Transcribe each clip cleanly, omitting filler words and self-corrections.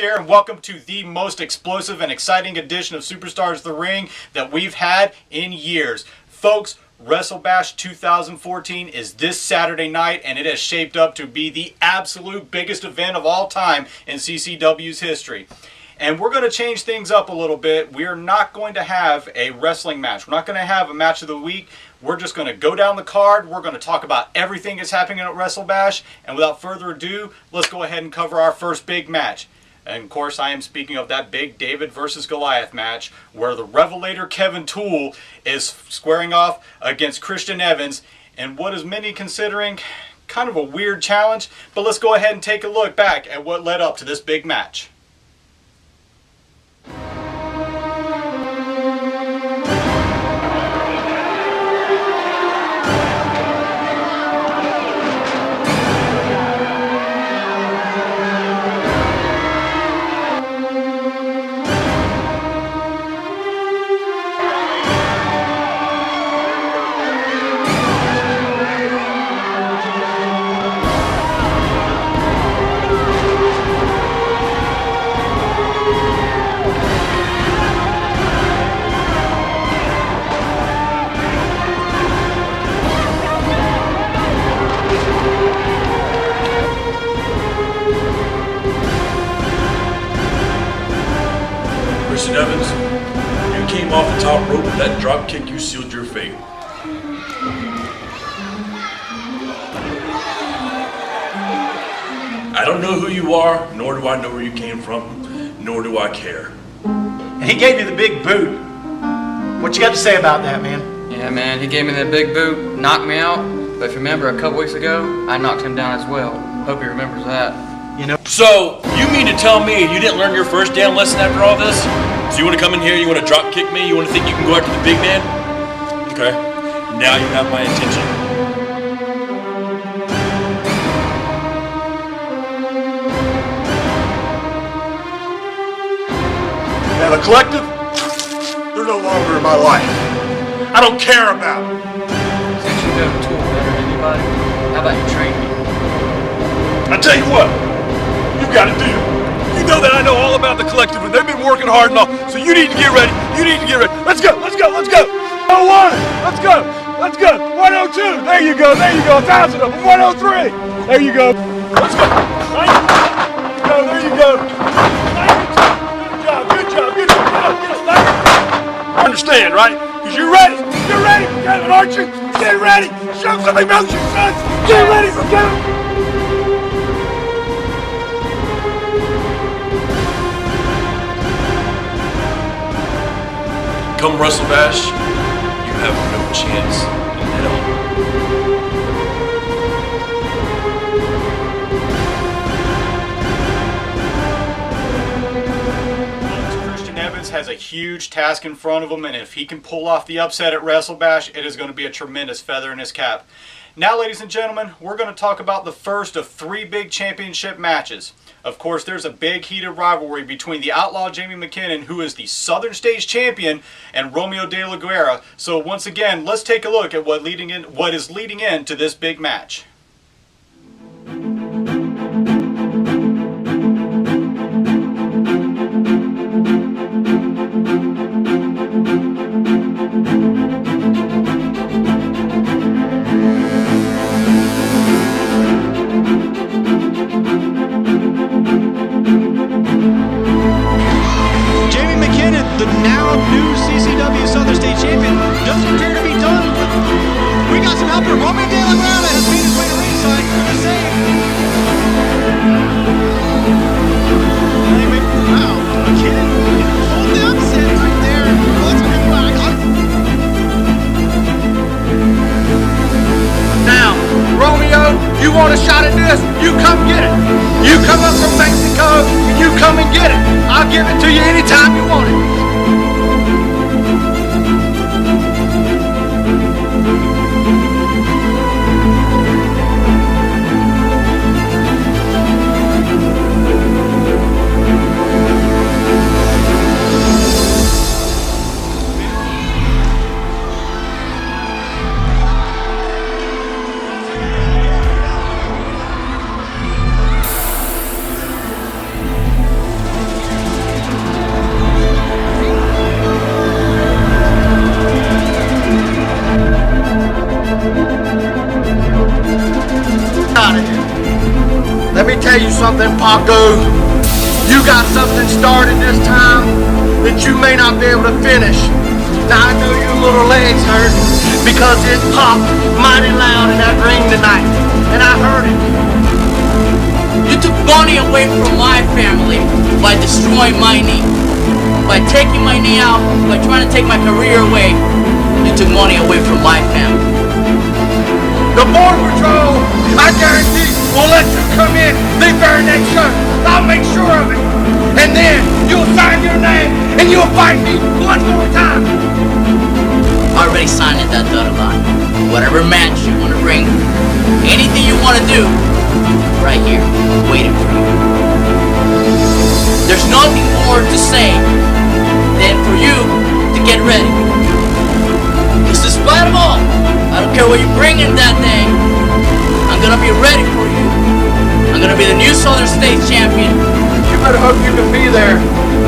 here, and welcome to the most explosive and exciting edition of Superstars of the Ring that we've had in years. Folks, Wrestlebash 2014 is this Saturday night, and it has shaped up to be the absolute biggest event of all time in CCW's history. And we're going to change things up a little bit. We are not going to have a wrestling match. We're not going to have a match of the week. We're just going to go down the card. We're going to talk about everything that's happening at Wrestlebash. And without further ado, let's go ahead and cover our first big match. And of course, I am speaking of that big David versus Goliath match where the Revelator Kevin Toole is squaring off against Christian Evans in what is many considering kind of a weird challenge. But let's go ahead and take a look back at what led up to this big match. Christian Evans, you came off the top rope with that drop kick, you sealed your fate. I don't know who you are, nor do I know where you came from, nor do I care. And he gave you the big boot. What you got to say about that, man? Yeah, man, he gave me that big boot, knocked me out. But if you remember, a couple weeks ago, I knocked him down as well. Hope he remembers that. You know. So, you mean to tell me you didn't learn your first damn lesson after all this? So you want to come in here, you want to drop kick me, you want to think you can go after the big man? Okay, now you have my attention. Now the collective, they're no longer in my life. I don't care about them. Since you know Tool better than anybody, how about you train me? I tell you what, you've got a deal. You know that I know all about the collective and they've been working hard and all, so you need to get ready. You need to get ready. Let's go, let's go, let's go. 101, let's go, let's go. 102, there you go, 1,000 of them. 103, there you go. Let's go. There you go. Good job, good job. Get up. Understand, right? Because you're ready. You're ready for Kevin, aren't you? Get ready. Show some emotion, son. Get ready for Kevin. Come Wrestlebash, you have no chance in hell. Christian Evans has a huge task in front of him, and if he can pull off the upset at Wrestlebash, it is going to be a tremendous feather in his cap. Now, ladies and gentlemen, we're going to talk about the first of three big championship matches. Of course, there's a big heated rivalry between the Outlaw Jamie McKinnon, who is the Southern States Champion, and Romeo De La Guerra. So once again, let's take a look at what is leading into this big match. The now new CCW Southern State Champion doesn't appear to be done. We got some help from Romeo De La Guerra has made his way to ringside for the save. Wow, McKinnon pulled the upset right there. Let's bring back. Now, Romeo, you want a shot at this? You come get it. You come up from Mexico, you come and get it. I'll give it to you anytime you want it. something, Paco. You got something started this time that you may not be able to finish. Now I know your little legs hurt because it popped mighty loud in that ring tonight, and I heard it. You took money away from my family by destroying my knee. By taking my knee out, by trying to take my career away, you took money away from my family. The Border Patrol, I guarantee, will let you come in the very next show. I'll make sure of it. And then you'll sign your name and you'll fight me one more time. I already signed it, that dotted line. Whatever match you want to bring, anything you want to do, right here, waiting for you. There's nothing more to say than for you to get ready. Because despite of all, I don't care what you bring in that day, I'm gonna be ready for you. I'm gonna be the new Southern States champion. You better hope you can be there,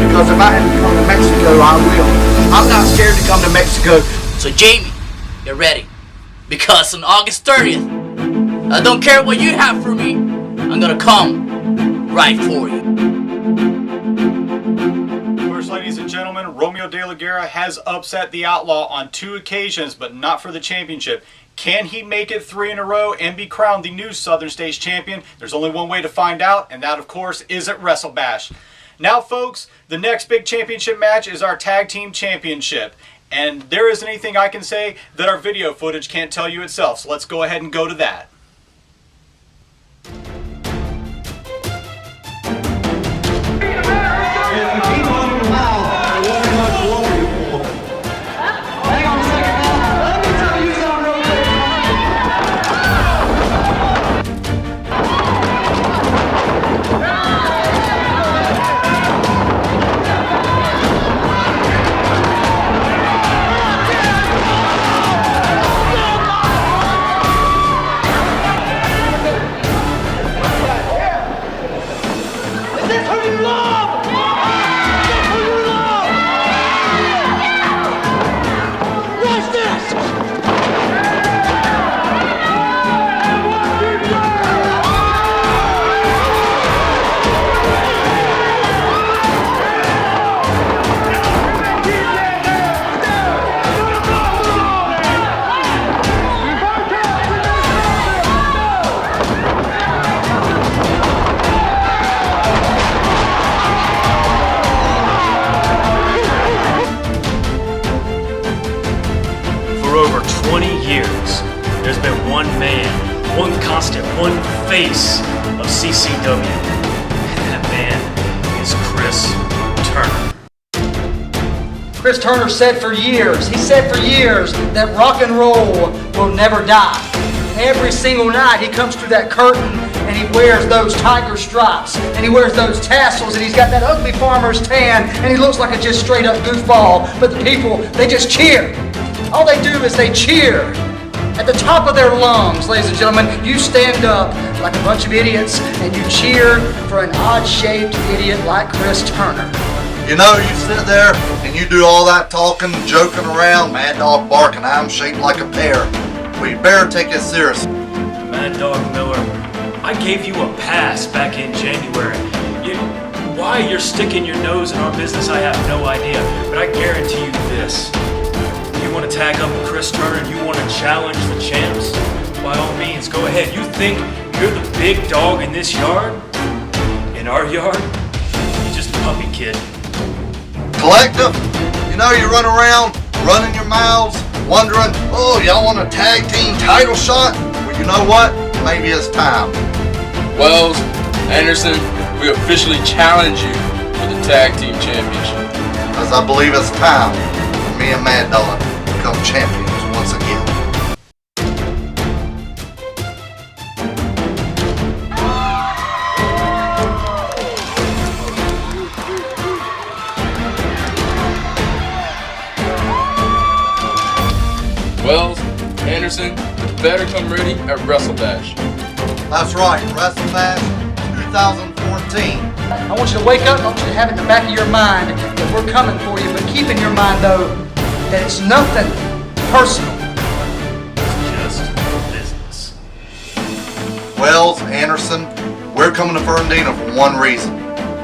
because if I have to come to Mexico, I will. I'm not scared to come to Mexico. So Jamie, get ready. Because on August 30th, I don't care what you have for me, I'm gonna come right for you. First, ladies and gentlemen, Romeo De La Guerra has upset the Outlaw on 2 occasions, but not for the championship. Can he make it 3 in a row and be crowned the new Southern States champion? There's only one way to find out, and that, of course, is at Wrestlebash. Now, folks, the next big championship match is our Tag Team Championship. And there isn't anything I can say that our video footage can't tell you itself. So let's go ahead and go to that. For over 20 years, there's been one man, one constant, one face of CCW. And that man is Chris Turner. Chris Turner said for years, that rock and roll will never die. Every single night he comes through that curtain and he wears those tiger stripes and he wears those tassels and he's got that ugly farmer's tan and he looks like a just straight up goofball. But the people, they just cheer. All they do is they cheer at the top of their lungs, ladies and gentlemen. You stand up like a bunch of idiots and you cheer for an odd-shaped idiot like Chris Turner. You know, you sit there and you do all that talking, joking around, mad dog barking, I'm shaped like a pear. Well, you better take it serious. Mad Dog Miller, I gave you a pass back in January. Why you're sticking your nose in our business, I have no idea. But I guarantee you this. You want to tag up with Chris Turner and you want to challenge the champs? By all means, go ahead. You think you're the big dog in this yard? In our yard? You're just a puppy kid. Collective, you know, you run around, running your mouths, wondering, oh, y'all want a tag team title shot? Well, you know what? Maybe it's time. Wells, Anderson, we officially challenge you for the Tag Team Championship. Because I believe it's time for me and Mad Dog to become champions once again. Wells, Anderson, better come ready at Wrestlebash. That's right, Wrestlebash 2014. I want you to wake up, I want you to have it in the back of your mind that we're coming for you, but keep in your mind though that it's nothing personal. It's just business. Wells, Anderson, We're coming to Ferndina for one reason,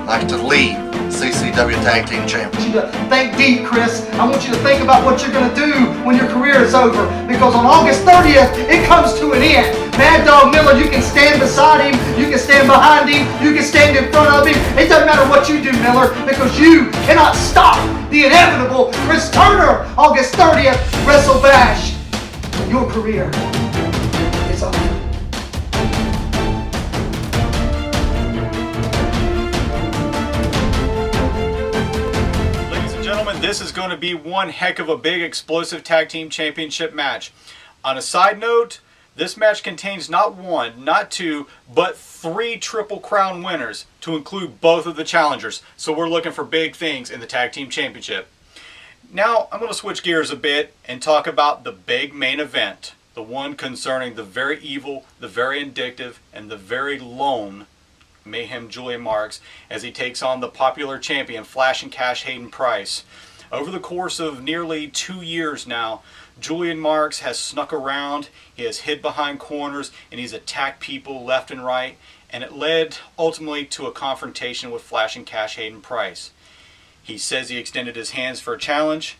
like to lead CCW Tag Team Champions. You to think deep, Chris. I want you to think about what you're going to do when your career is over. Because on August 30th, it comes to an end. Mad Dog Miller, you can stand beside him, you can stand behind him, you can stand in front of him. It doesn't matter what you do, Miller, because you cannot stop the inevitable Chris Turner. August 30th, Wrestlebash. Your career is over. Gentlemen, this is going to be one heck of a big explosive tag team championship match. On a side note, this match contains not one, not two, but 3 Triple Crown winners, to include both of the challengers. So we're looking for big things in the tag team championship. Now I'm going to switch gears a bit and talk about the big main event, the one concerning the very evil, the very vindictive, and the very lone Mayhem Julian Marks as he takes on the popular champion Flash and Cash Hayden Price. Over the course of nearly 2 years now, Julian Marks has snuck around, he has hid behind corners, and he's attacked people left and right, and it led ultimately to a confrontation with Flash and Cash Hayden Price. He says he extended his hands for a challenge.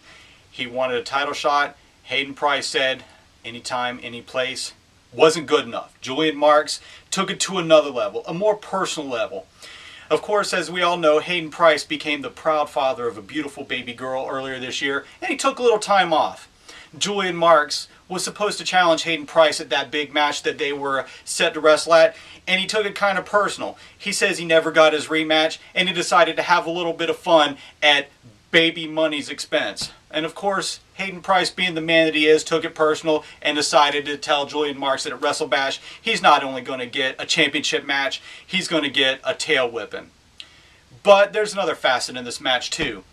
He wanted a title shot. Hayden Price said, anytime, any place. Wasn't good enough. Julian Marks took it to another level, a more personal level. Of course, as we all know, Hayden Price became the proud father of a beautiful baby girl earlier this year, and he took a little time off. Julian Marks was supposed to challenge Hayden Price at that big match that they were set to wrestle at, and he took it kind of personal. He says he never got his rematch, and he decided to have a little bit of fun at Baby Money's expense. And of course, Hayden Price, being the man that he is, took it personal and decided to tell Julian Marks that at Wrestlebash, he's not only going to get a championship match, he's going to get a tail whipping. But there's another facet in this match too,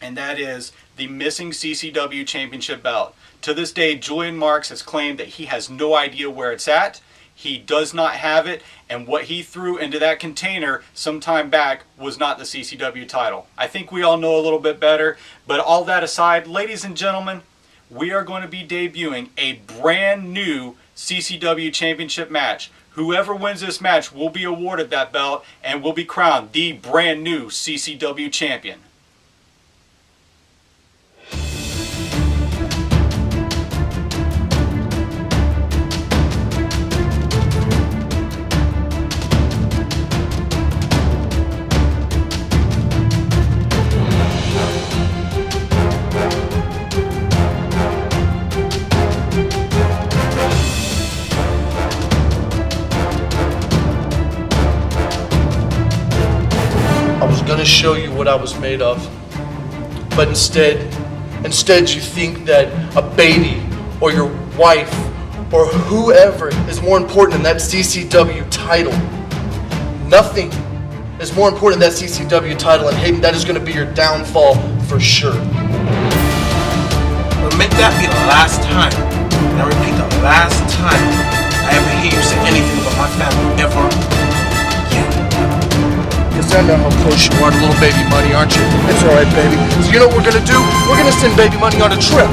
and that is the missing CCW championship belt. To this day, Julian Marks has claimed that he has no idea where it's at. He does not have it, and what he threw into that container some time back was not the CCW title. I think we all know a little bit better, but all that aside, ladies and gentlemen, we are going to be debuting a brand new CCW championship match. Whoever wins this match will be awarded that belt and will be crowned the brand new CCW champion. Gonna show you what I was made of, but instead you think that a baby or your wife or whoever is more important than that CCW title. Nothing is more important than that CCW title, and Hayden, that is gonna be your downfall for sure. But make that be the last time, and I repeat, the last time I ever hear you say anything about my family ever. I know how close you are to little baby money, aren't you? It's alright, baby. So you know what we're gonna do? We're gonna send baby money on a trip.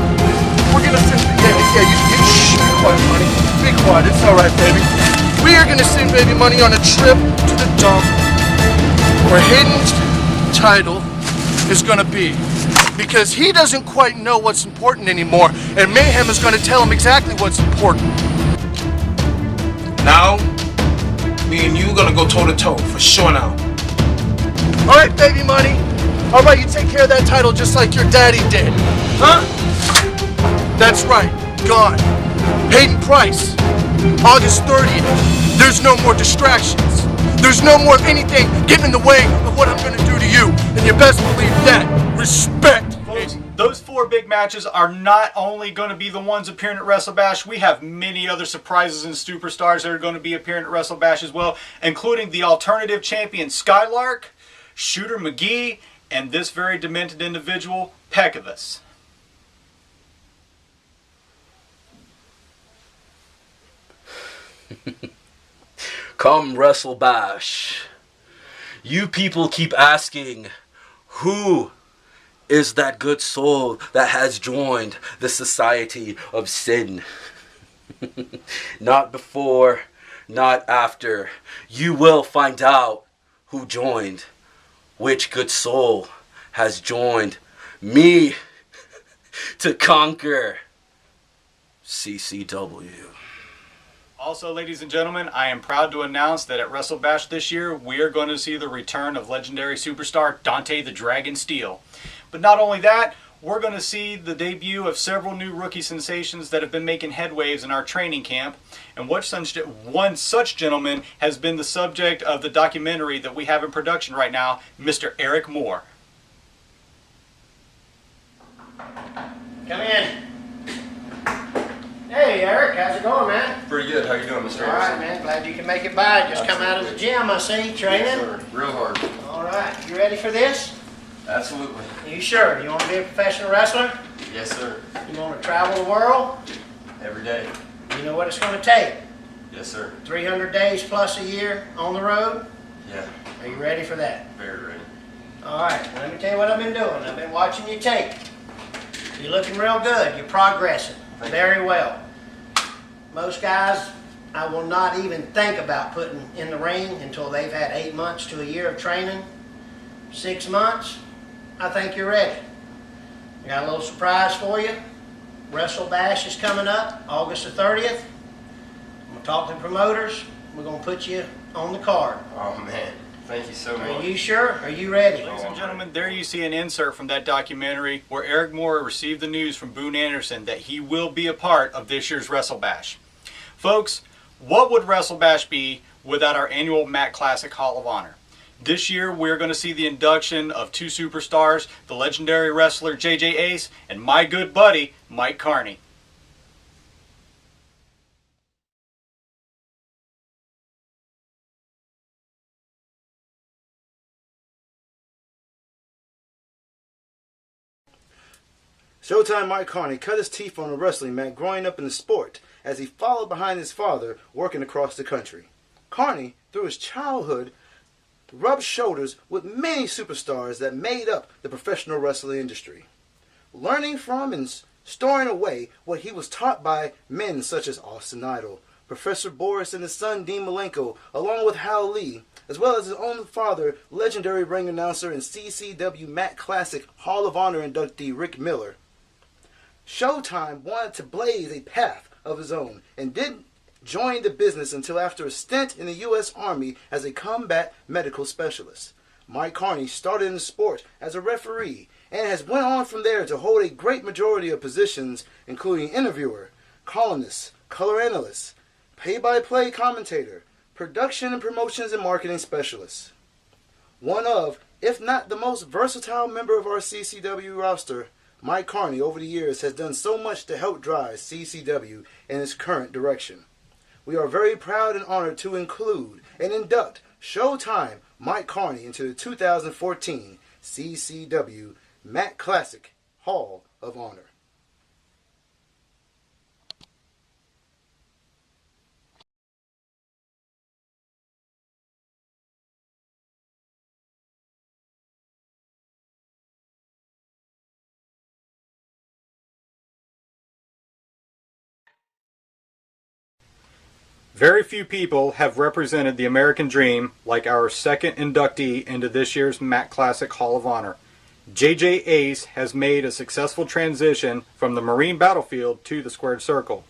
We're gonna send, shh, be quiet, money. Be quiet, it's alright, baby. We are gonna send baby money on a trip to the dump where Hayden's title is gonna be. Because he doesn't quite know what's important anymore, and Mayhem is gonna tell him exactly what's important. Now, me and you gonna go toe to toe, for sure now. All right, baby money. All right, you take care of that title just like your daddy did. Huh? That's right, gone. Hayden Price, August 30th. There's no more distractions. There's no more of anything getting in the way of what I'm gonna do to you. And you best believe that. Respect. Folks, those 4 big matches are not only going to be the ones appearing at Wrestlebash. We have many other surprises and superstars that are going to be appearing at Wrestlebash as well, including the alternative champion Skylark, Shooter McGee, and this very demented individual, Pecavus. Come Wrestlebash. You people keep asking, who is that good soul that has joined the society of sin? Not before not after. You will find out who joined, which good soul has joined me to conquer CCW. Also, ladies and gentlemen, I am proud to announce that at Wrestlebash this year, we are going to see the return of legendary superstar Dante the Dragon Steele. But not only that, we're going to see the debut of several new rookie sensations that have been making headwaves in our training camp. And one such gentleman has been the subject of the documentary that we have in production right now, Mr. Eric Moore. Come in. Hey, Eric, how's it going, man? Pretty good. How you doing, Mr. All right, man. Glad you can make it by. Just come out of the gym, I see, training. Yes, sir. Real hard. All right. You ready for this? Absolutely. You sure? You want to be a professional wrestler? Yes, sir. You want to travel the world? Every day. You know what it's going to take? Yes, sir. 300 days plus a year on the road? Yeah. Are you ready for that? Very ready. All right. Let me tell you what I've been doing. I've been watching you tape. You're looking real good. You're progressing very well. Most guys, I will not even think about putting in the ring until they've had 8 months to a year of training. 6 months, I think you're ready. I got a little surprise for you. Wrestlebash is coming up, August the 30th. I'm going to talk to the promoters. We're going to put you on the card. Oh, man. Thank you so much. Are you sure? Are you ready? Ladies and gentlemen, there you see an insert from that documentary where Eric Moore received the news from Boone Anderson that he will be a part of this year's Wrestlebash. Folks, what would Wrestlebash be without our annual Matt Classic Hall of Honor? This year, we're going to see the induction of two superstars, the legendary wrestler JJ Ace and my good buddy, Mike Carney. Showtime Mike Carney cut his teeth on the wrestling mat growing up in the sport as he followed behind his father working across the country. Carney, through his childhood, rubbed shoulders with many superstars that made up the professional wrestling industry. Learning from and storing away what he was taught by men such as Austin Idol, Professor Boris and his son Dean Malenko, along with Hal Lee, as well as his own father, legendary ring announcer and CCW Matt Classic Hall of Honor inductee Rick Miller. Showtime wanted to blaze a path of his own and didn't join the business until after a stint in the U.S. Army as a combat medical specialist. Mike Carney started in the sport as a referee and has went on from there to hold a great majority of positions, including interviewer, columnist, color analyst, play-by-play commentator, production and promotions and marketing specialist. One of, if not the most versatile member of our CCW roster, Mike Carney over the years has done so much to help drive CCW in its current direction. We are very proud and honored to include and induct Showtime Mike Carney into the 2014 CCW Matt Classic Hall of Honor. Very few people have represented the American dream like our second inductee into this year's Matt Classic Hall of Honor. JJ Ace has made a successful transition from the Marine battlefield to the squared circle.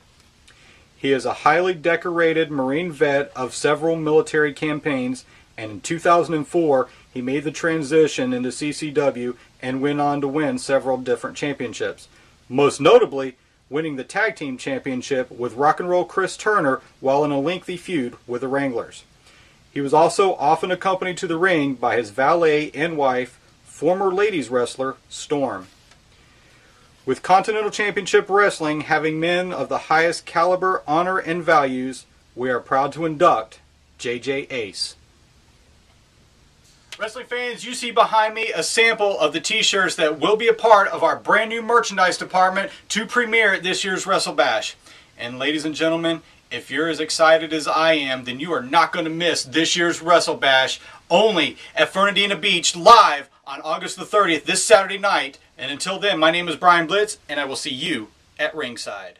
He is a highly decorated Marine vet of several military campaigns, and in 2004 he made the transition into CCW and went on to win several different championships. Most notably, winning the Tag Team Championship with Rock and Roll Chris Turner while in a lengthy feud with the Wranglers. He was also often accompanied to the ring by his valet and wife, former ladies wrestler Storm. With Continental Championship Wrestling having men of the highest caliber, honor, and values, we are proud to induct JJ Ace. Wrestling fans, you see behind me a sample of the t-shirts that will be a part of our brand new merchandise department to premiere at this year's Wrestlebash. And ladies and gentlemen, if you're as excited as I am, then you are not going to miss this year's Wrestlebash only at Fernandina Beach live on August the 30th this Saturday night. And until then, my name is Brian Blitz, and I will see you at ringside.